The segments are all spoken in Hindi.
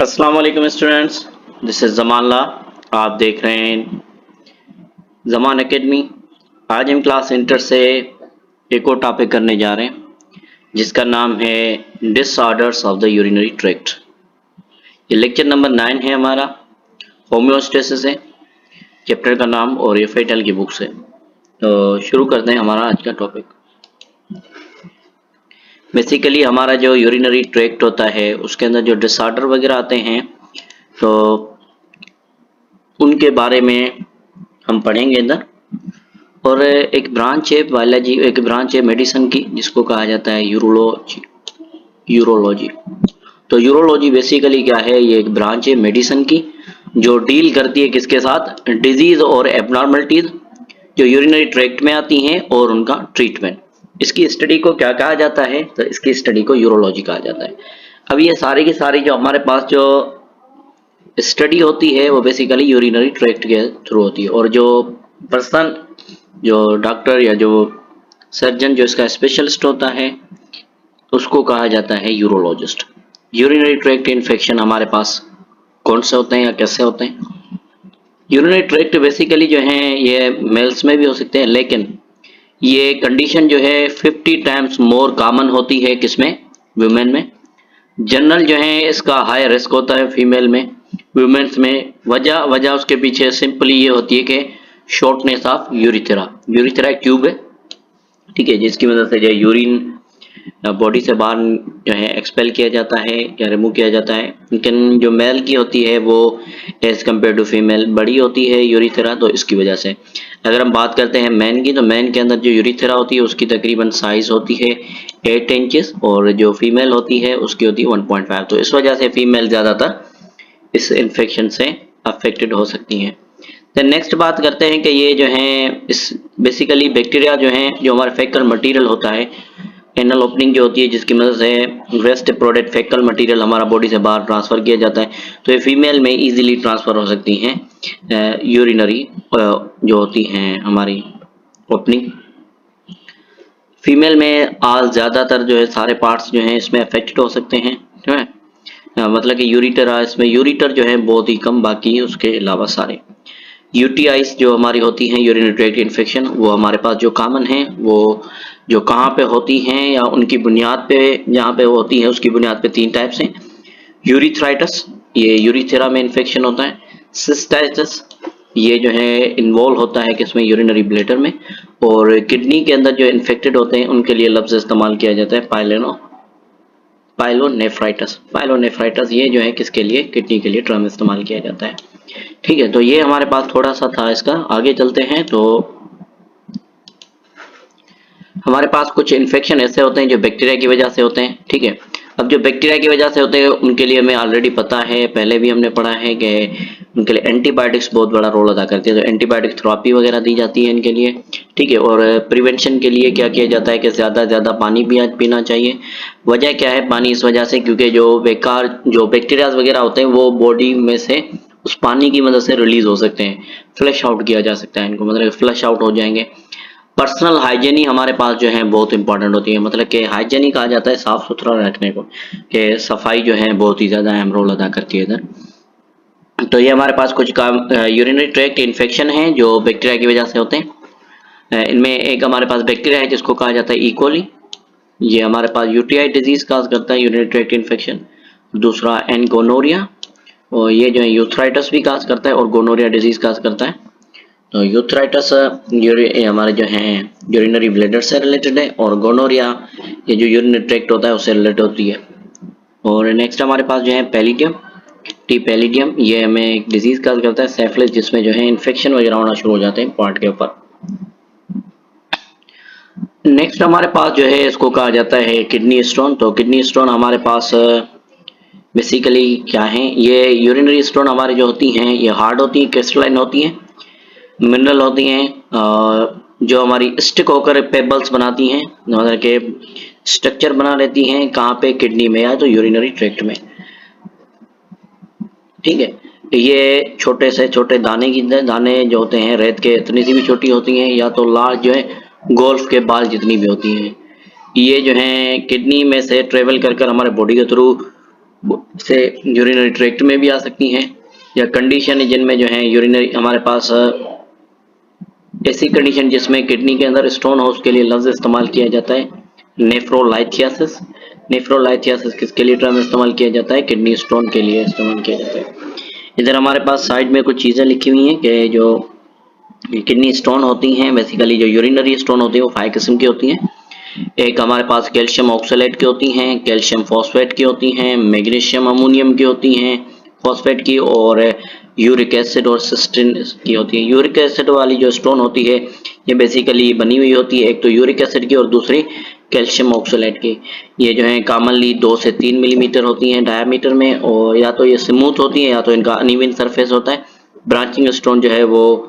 अस्सलाम वालेकुम स्टूडेंट्स, दिस इज़ जमानला। आप देख रहे हैं जमान एकेडमी। आज हम क्लास इंटर से एक और टॉपिक करने जा रहे हैं जिसका नाम है disorders of the urinary tract. ये लेक्चर नंबर 9 है हमारा। होम्योस्टेसिस है चैप्टर का नाम और ये फेटल की बुक से। तो शुरू करते हैं हमारा आज का टॉपिक। बेसिकली हमारा जो यूरिनरी ट्रैक्ट होता है उसके अंदर जो डिसऑर्डर वगैरह आते हैं तो उनके बारे में हम पढ़ेंगे इधर। और एक ब्रांच है बायोलॉजी, एक ब्रांच है मेडिसिन की जिसको कहा जाता है यूरोलॉजी। तो यूरोलॉजी बेसिकली क्या है, ये एक ब्रांच है मेडिसिन की जो डील करती है किसके साथ, डिजीज और एबनॉर्मलिटीज जो यूरिनरी ट्रैक्ट में आती हैं और उनका ट्रीटमेंट। इसकी स्टडी को क्या कहा जाता है, तो इसकी स्टडी को यूरोलॉजी कहा जाता है। अब ये सारी की सारी जो हमारे पास जो स्टडी होती है वो बेसिकली यूरिनरी ट्रैक्ट के थ्रू होती है। और जो पर्सन, जो डॉक्टर या जो सर्जन जो इसका स्पेशलिस्ट होता है उसको कहा जाता है यूरोलॉजिस्ट। यूरिनरी ट्रैक्ट इन्फेक्शन हमारे पास कौन से होते हैं या कैसे होते हैं? यूरिनरी ट्रैक्ट बेसिकली जो है ये मेल्स में भी हो सकते हैं, लेकिन ये कंडीशन जो है 50 टाइम्स मोर कॉमन होती है किसमें, वुमेन में। जनरल जो है इसका हाई रिस्क होता है फीमेल में, वुमेन्स में। वजह उसके पीछे सिंपली ये होती है कि शॉर्टनेस ऑफ यूरिथेरा। यूरिथेरा एक ट्यूब है, ठीक है, जिसकी वजह से जो यूरिन बॉडी से बाहर जो है एक्सपेल किया जाता है या रिमूव किया जाता है। लेकिन जो मेल की होती है वो एज कम्पेयर टू फीमेल बड़ी होती है यूरिथेरा, तो इसकी वजह से। अगर हम बात करते हैं मैन की, तो मैन के अंदर जो यूरिथेरा होती है उसकी तकरीबन साइज होती है 8 इंचेस और जो फीमेल होती है उसकी होती है 1.5। तो इस वजह से फीमेल ज़्यादातर इस इन्फेक्शन से अफेक्टेड हो सकती हैं। तो नेक्स्ट बात करते हैं कि ये जो है इस बेसिकली बैक्टीरिया जो है, जो हमारा फेकल मटेरियल होता है, एनल ओपनिंग जो होती है जिसकी मदद से वेस्ट प्रोडक्ट फेकल मटेरियल हमारा बॉडी से बाहर ट्रांसफर किया जाता है, तो ये फीमेल में इजीली ट्रांसफर हो सकती हैं यूरिनरी जो होती हैं हमारी ओपनिंग। फीमेल में ज़्यादातर जो है सारे पार्ट्स जो हैं इसमें अफेक्टेड हो सकते हैं, ठीक है। मतलब कि यूरिटर, इसमें यूरिटर जो है बहुत ही कम, बाकी उसके अलावा सारे। यूटीआईज जो हमारी होती हैं यूरिनरी ट्रैक्ट इन्फेक्शन, वो हमारे पास जो कॉमन है वो जो कहाँ पे होती हैं या उनकी बुनियाद पे जहाँ पे होती है उसकी बुनियाद पे 3 टाइप्स हैं। यूरिथ्राइटिस, ये यूरिथेरा में इन्फेक्शन होता है। सिस्टाइटिस, ये जो है इन्वॉल्व होता है किसमें, यूरिनरी ब्लैडर में। और किडनी के अंदर जो इन्फेक्टेड होते हैं उनके लिए लफ्ज़ इस्तेमाल किया जाता है पाइलोनेफ्राइटिस। पाइलोनेफ्राइटिस ये जो है किसके लिए, किडनी के लिए टर्म इस्तेमाल किया जाता है, ठीक है। तो ये हमारे पास थोड़ा सा था इसका। आगे चलते हैं तो हमारे पास कुछ इन्फेक्शन ऐसे होते हैं जो बैक्टीरिया की वजह से होते हैं, ठीक है। अब जो बैक्टीरिया की वजह से होते हैं उनके लिए हमें ऑलरेडी पता है, पहले भी हमने पढ़ा है कि उनके लिए एंटीबायोटिक्स बहुत बड़ा रोल अदा करती है। तो एंटीबायोटिक थेरेपी वगैरह दी जाती है इनके लिए, ठीक है। और प्रिवेंशन के लिए क्या किया जाता है कि ज़्यादा से ज़्यादा पानी भी पीना चाहिए। वजह क्या है पानी, इस वजह से क्योंकि जो बेकार जो बैक्टीरिया वगैरह होते हैं वो बॉडी में से उस पानी की मदद से रिलीज हो सकते हैं, फ्लश आउट किया जा सकता है इनको, मतलब फ्लश आउट हो जाएंगे। पर्सनल हाइजीन हमारे पास जो है बहुत इंपॉर्टेंट होती है, मतलब कि हाइजीन कहा जाता है साफ सुथरा रखने को, कि सफाई जो है बहुत ही ज़्यादा अहम रोल अदा करती है इधर। तो ये हमारे पास कुछ काम यूरिनरी ट्रैक्ट इन्फेक्शन हैं जो बैक्टीरिया की वजह से होते हैं। इनमें एक हमारे पास बैक्टीरिया है जिसको कहा जाता है इकोली, ये हमारे पास यूटीआई डिजीज काज करता है, यूरिनरी ट्रैक्ट इन्फेक्शन। दूसरा एनगोनोरिया, और ये जो है यूथराइटिस भी काज करता है और गोनोरिया डिजीज काज करता है। तो यूथराइटिस हमारे जो है यूरिनरी ब्लैडर से रिलेटेड है, और गोनोरिया ये जो यूरिनरी ट्रैक्ट होता है उससे रिलेटेड होती है। और नेक्स्ट हमारे पास जो है पैलिडियम, टी पैलिडियम, ये हमें एक डिजीज काज करता है सेफलिस, जिसमें जो है इन्फेक्शन वगैरह होना शुरू हो जाते हैं पार्ट के ऊपर। नेक्स्ट हमारे पास जो है इसको कहा जाता है किडनी स्टोन। तो किडनी स्टोन हमारे पास बेसिकली क्या है, ये यूरिनरी स्टोन हमारी जो होती हैं ये हार्ड होती हैं, क्रिस्टलाइन होती हैं, मिनरल होती हैं, जो हमारी स्टिक होकर पेबल्स बनाती हैं, मतलब के स्ट्रक्चर बना लेती हैं कहाँ पे, किडनी में या तो यूरिनरी ट्रैक्ट में, ठीक है। ये छोटे से छोटे दाने जो होते हैं रेत के इतनी सी भी छोटी होती हैं, या तो लार्ज जो है गोल्फ के बाल जितनी भी होती हैं। ये जो है किडनी में से ट्रेवल कर कर हमारे बॉडी के थ्रू से यूरिनरी ट्रैक्ट में भी आ सकती हैं, या कंडीशन है जिनमें जो है यूरिनरी हमारे पास ऐसी कंडीशन जिसमें किडनी के अंदर स्टोन हो, उसके लिए लफ्ज इस्तेमाल किया जाता है नेफ्रोलाइथियासिस। नेफ्रोलाइथियासिस किसके लिए टर्म इस्तेमाल किया जाता है? किडनी स्टोन के लिए इस्तेमाल किया जाता है। इधर हमारे पास साइड में कुछ चीज़ें लिखी हुई हैं कि जो किडनी स्टोन होती हैं, बेसिकली जो यूरिनरी स्टोन होती है वो 5 किस्म की होती हैं। एक हमारे पास कैल्शियम ऑक्सलेट की होती हैं, कैल्शियम फॉस्फेट की होती हैं, मैग्नीशियम अमोनियम की होती हैं, फॉस्फेट की, और यूरिक एसिड और सिस्टीन की होती है। यूरिक एसिड वाली जो स्टोन होती है ये बेसिकली बनी हुई होती है, एक तो यूरिक एसिड की और दूसरी कैल्शियम ऑक्सलेट की। ये जो है कॉमनली 2 से 3 मिलीमीटर होती हैं डायमीटर में, और या तो ये स्मूथ होती है या तो इनका अनइवन सरफेस होता है। ब्रांचिंग स्टोन जो है वो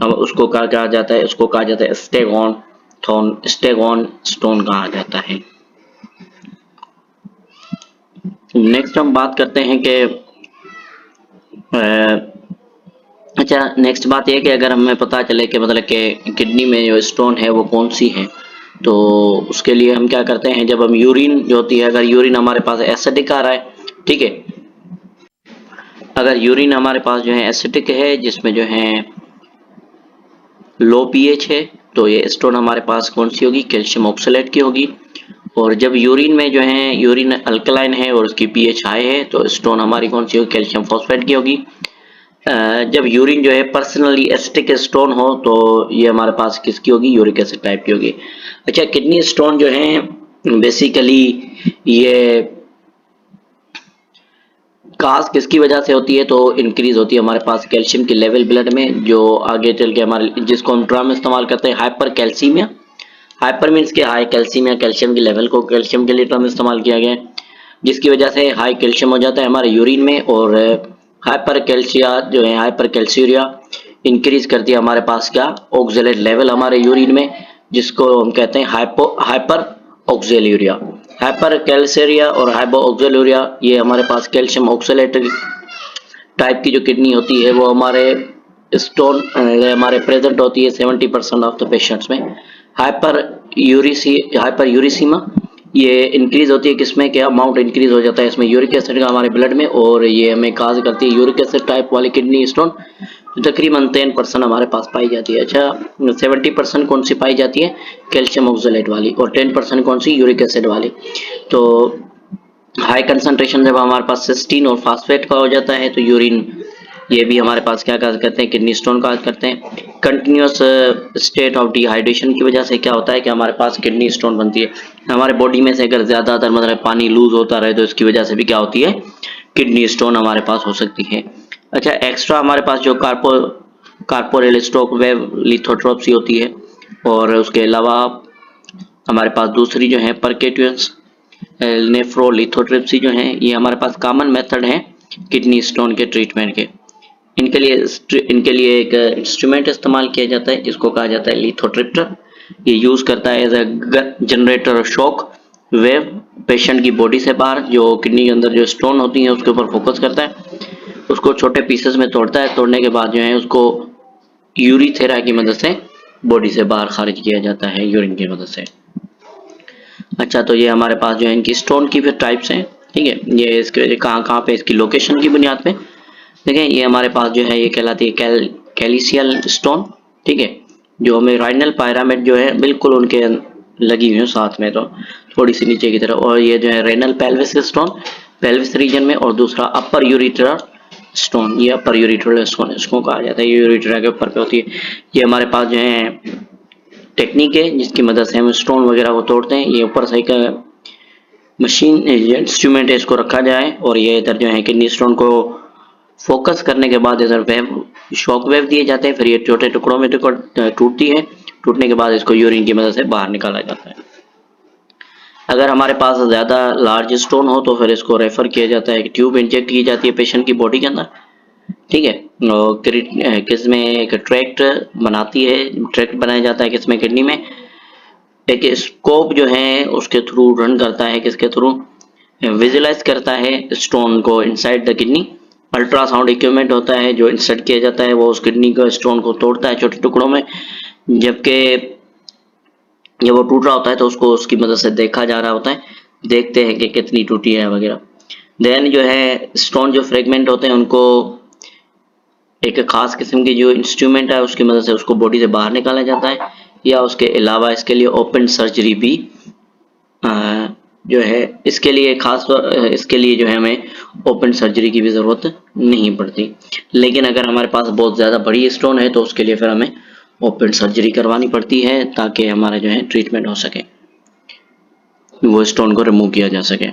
उसको कहा जाता है, उसको कहा जाता है स्टेगॉन स्टोन कहा जाता है। नेक्स्ट हम बात करते हैं कि अच्छा, नेक्स्ट बात यह कि अगर हमें पता चले कि मतलब कि किडनी में जो स्टोन है वो कौन सी है, तो उसके लिए हम क्या करते हैं, जब हम यूरिन जो होती है, अगर यूरिन हमारे पास एसिडिक आ रहा है, ठीक है, अगर यूरिन हमारे पास जो है एसिडिक है जिसमें जो है लो पीएच है, तो ये स्टोन हमारे पास कौन सी होगी? कैल्शियम ऑक्सलेट की होगी। और जब यूरिन में जो है यूरिन अल्कलाइन है और उसकी पीएच हाई है, तो स्टोन हमारी कौन सी होगी? कैल्शियम फॉस्फेट की होगी। जब यूरिन जो है पर्सनली एसिटिक स्टोन हो, तो ये हमारे पास किसकी होगी? यूरिक एसिड टाइप की होगी। अच्छा, किडनी स्टोन जो है बेसिकली ये काज किसकी वजह से होती है? तो इंक्रीज होती है हमारे पास कैल्शियम की लेवल ब्लड में, जो आगे चल के हमारे जिसको हम टर्म इस्तेमाल करते हैं हाइपर कैल्सीमिया। हाइपर मीन्स के हाई कैल्सीमिया, कैल्शियम की लेवल को कैल्शियम के लिए टर्म इस्तेमाल किया गया है, जिसकी वजह से हाई कैल्शियम हो जाता है हमारे यूरिन में, और हाइपर कैल्शिया जो है हाइपर कैल्सीरिया इंक्रीज करती है हमारे पास क्या? ऑक्सलेट लेवल हमारे यूरिन में, जिसको हम कहते हैं हाइपर ऑक्जेल्यूरिया। हाइपर कैल्सेरिया और हाइपो ऑक्जेल्यूरिया ये हमारे पास कैल्शियम ऑक्सलेट टाइप की जो किडनी होती है वो हमारे स्टोन हमारे प्रेजेंट होती है 70% ऑफ द पेशेंट्स में। हाइपर यूरिसीमा ये इंक्रीज होती है किसमें? क्या अमाउंट इंक्रीज हो जाता है इसमें यूरिक एसिड का हमारे ब्लड में, और ये हमें काज करती है यूरिक एसिड टाइप वाली किडनी स्टोन, तकरीबन 10% हमारे पास पाई जाती है। अच्छा, 70% कौन सी पाई जाती है? कैल्शियम ऑक्सलेट वाली, और 10% कौन सी? यूरिक एसिड वाली। तो हाई कंसंट्रेशन जब हमारे पास सिस्टीन और फास्फेट का हो जाता है, तो यूरिन ये भी हमारे पास क्या काज करते हैं? किडनी स्टोन काज करते हैं। कंटिन्यूस स्टेट ऑफ डिहाइड्रेशन की वजह से क्या होता है कि हमारे पास किडनी स्टोन बनती है। हमारे बॉडी में से अगर ज्यादातर मतलब पानी लूज होता रहे, तो इसकी वजह से भी क्या होती है? किडनी स्टोन हमारे पास हो सकती है। अच्छा, एक्स्ट्रा हमारे पास जो कार्पोरेल स्टोक वेव लिथोट्रोप्सी होती है, और उसके अलावा हमारे पास दूसरी जो है परकेट्यून्स नेफ्रोलिथोट्रिप्सी जो है, ये हमारे पास कॉमन मेथड है किडनी स्टोन के ट्रीटमेंट के। इनके लिए एक इंस्ट्रूमेंट इस्तेमाल किया जाता है जिसको कहा जाता है लिथोट्रिप्टर। ये यूज करता है as a generator shock wave patient की बॉडी से बाहर, जो किडनी के अंदर जो स्टोन होती है उसके ऊपर फोकस करता है, उसको छोटे पीसेस में तोड़ता है, तोड़ने के बाद जो है उसको यूरिथेरा की मदद से बॉडी से बाहर खारिज किया जाता है यूरिन की मदद से। अच्छा, तो ये हमारे पास जो है इनकी स्टोन की फिर टाइप्स हैं, ठीक है। ये इसके कहाँ पे इसकी लोकेशन की बुनियाद पे देखें, ये हमारे पास जो है ये कहलाती है कैलिसियल स्टोन, ठीक है, जो हमें राइनल पायरामिड जो है बिल्कुल उनके लगी हुई है साथ में, तो थोड़ी सी नीचे की तरफ। और ये जो है renal pelvis stone pelvis region में, और दूसरा अपर यूरिथ्रा स्टोन, ये अपर यूरिथ्रल स्टोन इसको कहा जाता है, ये यूरिथ्रा के ऊपर पे होती है। ये हमारे पास जो है टेक्निक है जिसकी मदद से हम स्टोन वगैरह को तोड़ते हैं। ये ऊपर से एक मशीन इंस्ट्रूमेंट है, इसको रखा जाए, और ये इधर जो है किडनी स्टोन को फोकस करने के बाद इधर वेव शॉक वेव दिए जाते हैं, फिर ये छोटे टुकड़ों में टूटती है, टूटने के बाद इसको यूरिन की मदद से बाहर निकाला जाता है। अगर हमारे पास ज़्यादा लार्ज स्टोन हो तो फिर इसको रेफर किया जाता है, ट्यूब इंजेक्ट की जाती है पेशेंट की बॉडी के अंदर, ठीक है। और किसमें एक ट्रैक्ट बनाती है, ट्रैक्ट बनाया जाता है किसमें? किडनी में। एक स्कोप जो है उसके थ्रू रन करता है, किसके थ्रू? विजुलाइज करता है स्टोन को inside the kidney. Ultrasound equipment होता है जो इंसर्ट किया जाता है, वो उस किडनी को स्टोन को तोड़ता है छोटे टुकड़ों में, जबकि जब वो टूट रहा होता है तो उसको उसकी मदद से देखा जा रहा होता है, देखते हैं कि कितनी टूटी है वगैरह। देन जो है स्टोन जो फ्रेगमेंट होते हैं उनको एक खास किस्म की जो इंस्ट्रूमेंट है उसकी मदद से उसको बॉडी से बाहर निकाला जाता है, या उसके अलावा इसके लिए ओपन सर्जरी भी जो है इसके लिए इसके लिए जो है हमें ओपन सर्जरी की भी ज़रूरत नहीं पड़ती। लेकिन अगर हमारे पास बहुत ज़्यादा बड़ी स्टोन है तो उसके लिए फिर हमें ओपन सर्जरी करवानी पड़ती है ताकि हमारा जो है ट्रीटमेंट हो सके, वो स्टोन को रिमूव किया जा सके।